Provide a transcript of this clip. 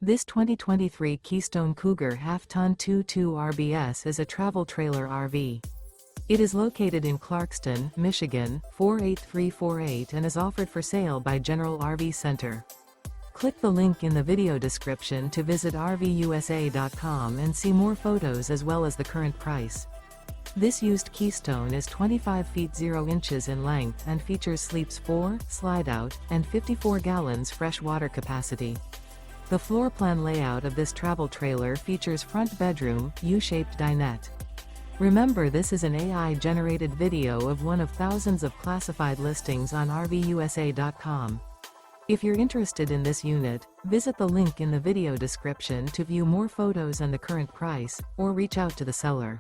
This 2023 Keystone Cougar Half-Ton 2.2 RBS is a travel trailer RV. It is located in Clarkston, Michigan, 48348 and is offered for sale by General RV Center. Click the link in the video description to visit RVUSA.com and see more photos as well as the current price. This used Keystone is 25 feet 0 inches in length and features sleeps 4, slide-out, and 54 gallons fresh water capacity. The floor plan layout of this travel trailer features front bedroom, U-shaped dinette. Remember, this is an AI-generated video of one of thousands of classified listings on RVUSA.com. If you're interested in this unit, visit the link in the video description to view more photos and the current price, or reach out to the seller.